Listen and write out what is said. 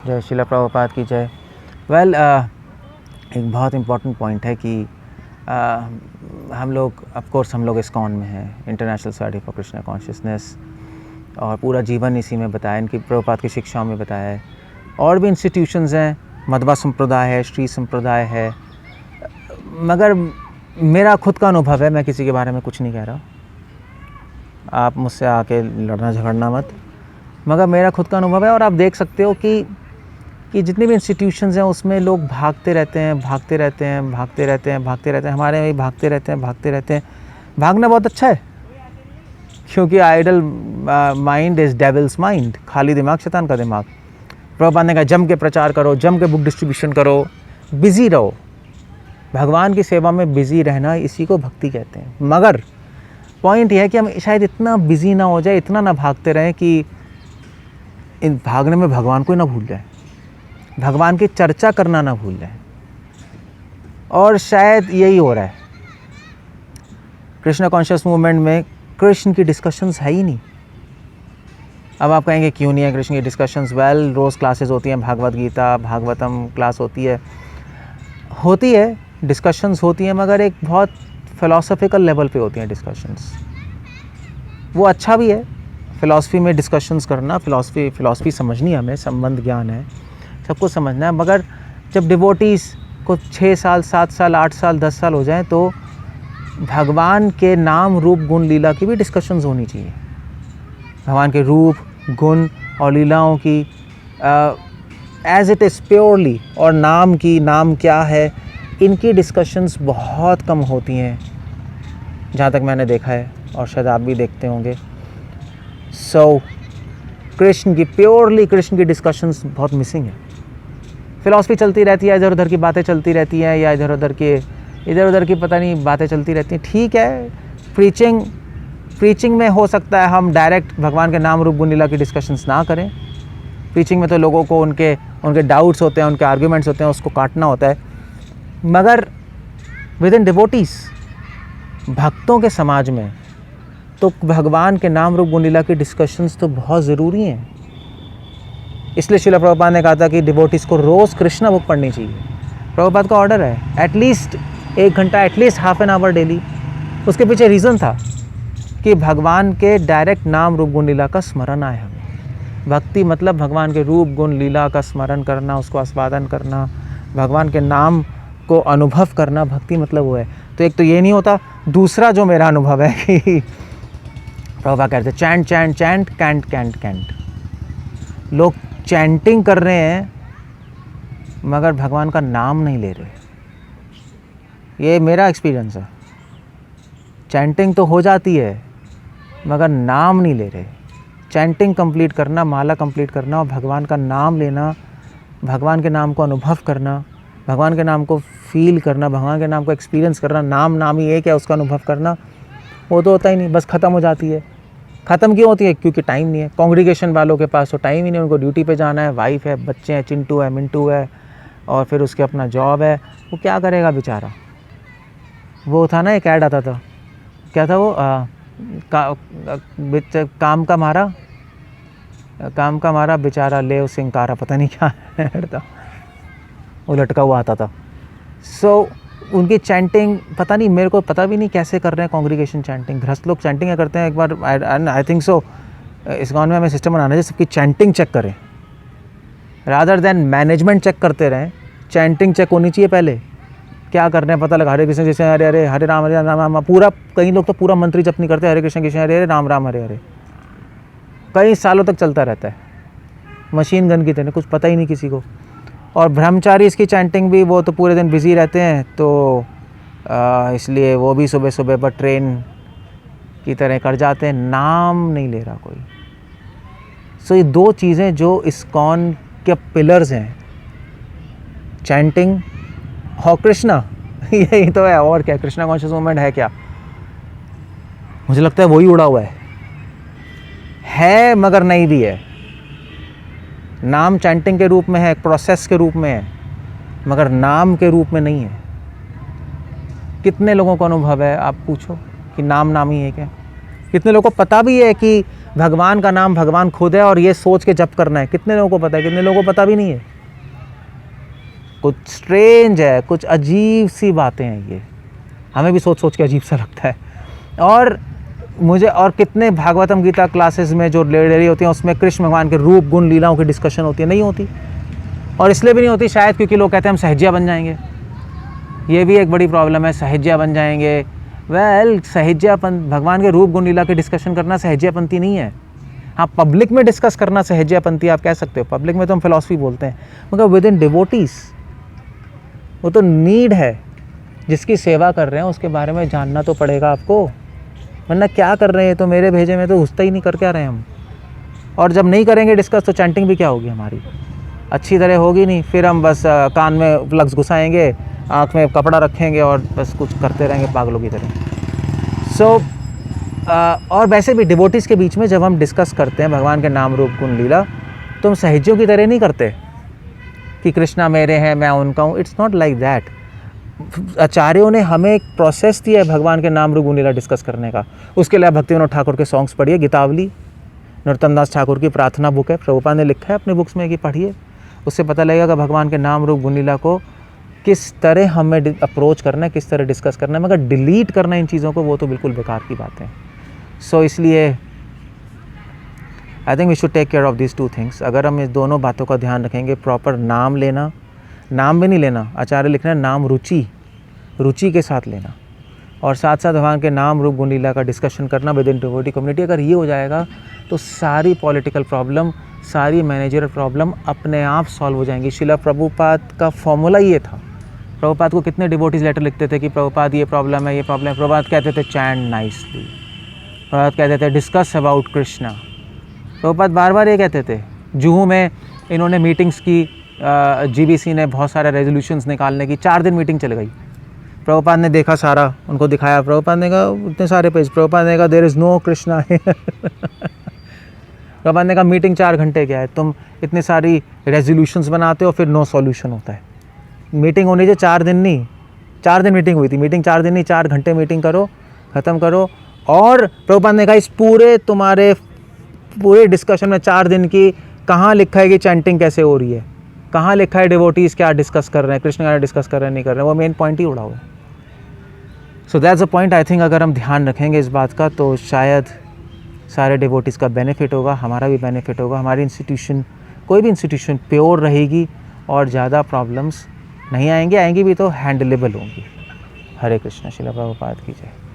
जय शिला प्रभुपाद की जय। वेल, एक बहुत इम्पॉर्टेंट पॉइंट है कि हम लोग इस्कॉन में हैं, international society for Krishna consciousness, और पूरा जीवन इसी में बताया, इनकी प्रभुपाद की शिक्षाओं में बताया है। और भी इंस्टीट्यूशंस हैं, मध्वा संप्रदाय है, श्री संप्रदाय है, मगर मेरा खुद का अनुभव है, मैं किसी के बारे में कुछ नहीं कह रहा, आप मुझसे आके लड़ना झगड़ना मत, मगर मेरा खुद का अनुभव है। और आप देख सकते हो कि जितनी भी इंस्टीट्यूशंस हैं उसमें लोग भागते रहते हैं, हमारे में भागते रहते हैं। भागना बहुत अच्छा है, क्योंकि idle mind is devil's mind, खाली दिमाग शैतान का दिमाग। प्रभुपाद ने कहा जम के प्रचार करो, जम के बुक डिस्ट्रीब्यूशन करो, बिज़ी रहो। भगवान की सेवा में बिज़ी रहना, इसी को भक्ति कहते हैं। मगर पॉइंट यह है कि हम शायद इतना बिज़ी ना हो जाए, इतना ना भागते रहें कि इन भागने में भगवान को ना भूल जाए, भगवान की चर्चा करना ना भूल जाए। और शायद यही हो रहा है कृष्णा कॉन्शियस मूवमेंट में, कृष्ण की डिस्कशंस है ही नहीं। अब आप कहेंगे क्यों नहीं है कृष्ण की डिस्कशंस? वेल, रोज़ क्लासेस होती हैं, भागवत गीता, भागवतम क्लास होती है, डिस्कशंस होती हैं, मगर एक बहुत फ़िलासफ़िकल लेवल पे होती हैं डिस्कशंस। वो अच्छा भी है फ़िलासफ़ी में डिस्कशंस करना, फ़िलासफ़ी समझनी हमें, संबंध ज्ञान है, सब कुछ समझना है। मगर जब डिवोटीज़ को 6 साल, 7 साल, 8 साल, 10 साल हो जाएं, तो भगवान के नाम, रूप, गुण, लीला की भी डिस्कशंस होनी चाहिए। भगवान के रूप, गुण और लीलाओं की एज इट इज़ प्योरली, और नाम क्या है, इनकी डिस्कशंस बहुत कम होती हैं, जहाँ तक मैंने देखा है, और शायद आप भी देखते होंगे। प्योरली कृष्ण की डिस्कशंस बहुत मिसिंग है। फ़िलासफ़ी चलती रहती है, इधर उधर की बातें चलती रहती हैं, या इधर उधर की पता नहीं बातें चलती रहती हैं। ठीक है, प्रीचिंग में हो सकता है हम डायरेक्ट भगवान के नाम, रूप, गुण, लीला की डिस्कशंस ना करें। प्रीचिंग में तो लोगों को उनके डाउट्स होते हैं, उनके आर्ग्यूमेंट्स होते हैं, उसको काटना होता है। मगर विद इन डिवोटीज़, भक्तों के समाज में, तो भगवान के नाम, रूप, गुण, लीला की डिस्कशंस तो बहुत ज़रूरी हैं। इसलिए श्रील प्रभुपाद ने कहा था कि डिवोटीज़ को रोज़ कृष्णा बुक पढ़नी चाहिए। प्रभुपाद का ऑर्डर है एटलीस्ट 1 घंटा, at least half an hour daily. उसके पीछे रीज़न था कि भगवान के डायरेक्ट नाम, रूप, गुण, लीला का स्मरण आए हमें। भक्ति मतलब भगवान के रूप, गुण, लीला का स्मरण करना, उसको आस्वादन करना, भगवान के नाम को अनुभव करना, भक्ति मतलब वो है। तो एक तो ये नहीं होता। दूसरा जो मेरा अनुभव है कि प्रभुपाद कहते chant chant chant, can't can't can't. लोग चैंटिंग कर रहे हैं मगर भगवान का नाम नहीं ले रहे। ये मेरा एक्सपीरियंस है। चैंटिंग तो हो जाती है मगर नाम नहीं ले रहे। चैंटिंग कंप्लीट करना, माला कंप्लीट करना, और भगवान का नाम लेना, भगवान के नाम को अनुभव करना, भगवान के नाम को फील करना, भगवान के नाम को एक्सपीरियंस करना, नाम ही एक है, उसका अनुभव करना, वो तो होता ही नहीं, बस ख़त्म हो जाती है। ख़त्म क्यों होती है? क्योंकि टाइम नहीं है। कांग्रीगेशन वालों के पास तो टाइम ही नहीं, उनको ड्यूटी पे जाना है, वाइफ है, बच्चे हैं, चिंटू है, मिंटू है, और फिर उसके अपना जॉब है। वो क्या करेगा बेचारा? वो था ना, एक ऐड आता था, क्या था वो, काम का मारा बेचारा ले सिंकारा, पता नहीं क्या ऐड था, वो लटका हुआ आता था। उनकी चैंटिंग पता नहीं, मेरे को पता भी नहीं कैसे कर रहे हैं कांग्रीगेशन चैंटिंग। गृहस्थ लोग चैंटिंग करते हैं। एक बार आई थिंक सो इस्कॉन में हमें सिस्टम बनाना चाहिए, सबकी चैंटिंग चेक करें, रादर देन मैनेजमेंट चेक करते रहें। चैंटिंग चेक होनी चाहिए पहले, क्या कर रहे हैं पता लगा। हरे कृष्ण कृष्ण हरे हरे, हरे राम राम, पूरा, कई लोग तो पूरा मंत्र जप नहीं करते, हरे कृष्ण कृष्ण हरे हरे, राम राम हरे हरे, कई सालों तक चलता रहता है, मशीन गन की तरह, कुछ पता ही नहीं किसी को। और ब्रह्मचारी इसकी चैंटिंग भी, वो तो पूरे दिन बिज़ी रहते हैं, तो इसलिए वो भी सुबह सुबह पर ट्रेन की तरह कर जाते हैं, नाम नहीं ले रहा कोई। ये 2 चीज़ें जो इस्कॉन के पिलर्स हैं, चैंटिंग और कृष्णा, यही तो है। और क्या? कृष्णा कॉन्शियस मूवमेंट है क्या? मुझे लगता है वही उड़ा हुआ है मगर नहीं भी है। नाम चैंटिंग के रूप में है, प्रोसेस के रूप में है, मगर नाम के रूप में नहीं है। कितने लोगों को अनुभव है, आप पूछो कि नाम ही है क्या? कितने लोगों को पता भी है कि भगवान का नाम भगवान खुद है और ये सोच के जप करना है। कितने लोगों को पता है, कितने लोगों को पता भी नहीं है। कुछ स्ट्रेंज है, कुछ अजीब सी बातें हैं ये, हमें भी सोच सोच के अजीब सा लगता है। और मुझे और कितने भागवतम गीता क्लासेस में जो ले रही होती हैं उसमें कृष्ण भगवान के रूप गुण लीलाओं की डिस्कशन होती है, नहीं होती। और इसलिए भी नहीं होती शायद क्योंकि लोग कहते हैं हम सहज्या बन जाएंगे। ये भी एक बड़ी प्रॉब्लम है, सहज्या बन जाएंगे। वेल, सहज्यापन, भगवान के रूप गुण लीला की डिस्कशन करना सहज्यापंती नहीं है। हाँ, पब्लिक में डिस्कस करना सहज्यापंती आप कह सकते हो, पब्लिक में तो हम फिलॉसफी बोलते हैं, मगर विद इन डिवोटीज वो तो नीड है। जिसकी सेवा कर रहे हैं उसके बारे में जानना तो पड़ेगा आपको, वरना क्या कर रहे हैं, तो मेरे भेजे में तो घुसता ही नहीं, कर क्या रहे हैं हम। और जब नहीं करेंगे डिस्कस तो चैंटिंग भी क्या होगी हमारी, अच्छी तरह होगी नहीं। फिर हम बस कान में प्लग्स घुसाएंगे, आँख में कपड़ा रखेंगे और बस कुछ करते रहेंगे पागलों की तरह। और वैसे भी डिवोटीज़ के बीच में जब हम डिस्कस करते हैं भगवान के नाम रूप गुण लीला, तो हम सहज्यों की तरह नहीं करते कि कृष्णा मेरे हैं मैं उनका हूँ। It's not like that. आचार्यों ने हमें एक प्रोसेस दिया है भगवान के नाम रूप गुण लीला डिस्कस करने का। उसके लिए भक्ति विनोद ठाकुर के सॉन्ग्स पढ़िए, गीतावली नरोत्तम दास ठाकुर की प्रार्थना बुक है, प्रभुपाद ने लिखा है अपने बुक्स में कि पढ़िए, उससे पता लगेगा कि भगवान के नाम रूप गुण लीला को किस तरह हमें अप्रोच करना है, किस तरह डिस्कस करना है। मगर डिलीट करना इन चीज़ों को वो तो बिल्कुल बेकार की बात है। सो इसलिए I think we should take care of this two things. अगर हम इस दोनों बातों का ध्यान रखेंगे, प्रॉपर नाम लेना, नाम भी नहीं लेना, आचार्य लिखना है नाम रुचि के साथ लेना, और साथ साथ भगवान के नाम रूप गुण लीला का डिस्कशन करना विद इन डिवोटी कम्युनिटी। अगर ये हो जाएगा तो सारी पॉलिटिकल प्रॉब्लम, सारी मैनेजरल प्रॉब्लम अपने आप सॉल्व हो जाएंगी। शिला प्रभुपाद का फॉर्मूला ये था। प्रभुपाद को कितने डिवोटीज लेटर लिखते थे कि प्रभुपाद ये प्रॉब्लम है, ये प्रॉब्लम है। प्रभुपाद कहते थे चैंट नाइसली, प्रभुपाद कहते थे डिस्कस अबाउट कृष्णा। प्रभुपाद बार बार ये कहते थे। जुहू में इन्होंने मीटिंग्स की, जीबीसी ने बहुत सारे रेजोल्यूशंस निकालने की, 4 दिन मीटिंग चल गई। प्रभुपाद ने देखा सारा, उनको दिखाया, प्रभुपाद ने कहा इतने सारे पेज, प्रभुपाद ने कहा there is no Krishna. Prabhupada ने कहा मीटिंग 4 घंटे क्या है, तुम इतनी सारी रेजोल्यूशंस बनाते हो फिर नो सॉल्यूशन होता है। मीटिंग होनी चाहिए 4 दिन नहीं, 4 दिन मीटिंग हुई थी, मीटिंग 4 दिन नहीं, 4 घंटे मीटिंग करो, ख़त्म करो। और प्रभुपाद ने कहा इस तुम्हारे पूरे डिस्कशन में 4 दिन की कहाँ लिखा है कि चैंटिंग कैसे हो रही है, कहाँ लिखा है डिवोटीज़ क्या डिस्कस कर रहे हैं, कृष्ण क्या डिस्कस कर रहे हैं, नहीं कर रहे हैं, वो मेन पॉइंट ही उड़ा हुआ है। So that's a point. I think अगर हम ध्यान रखेंगे इस बात का तो शायद सारे डिवोटीज़ का बेनिफिट होगा, हमारा भी बेनिफिट होगा, हमारी इंस्टीट्यूशन, कोई भी इंस्टीट्यूशन प्योर रहेगी और ज़्यादा प्रॉब्लम्स नहीं आएंगी भी तो हैंडलेबल होंगी। हरे कृष्णा। श्रील प्रभुपाद की जय।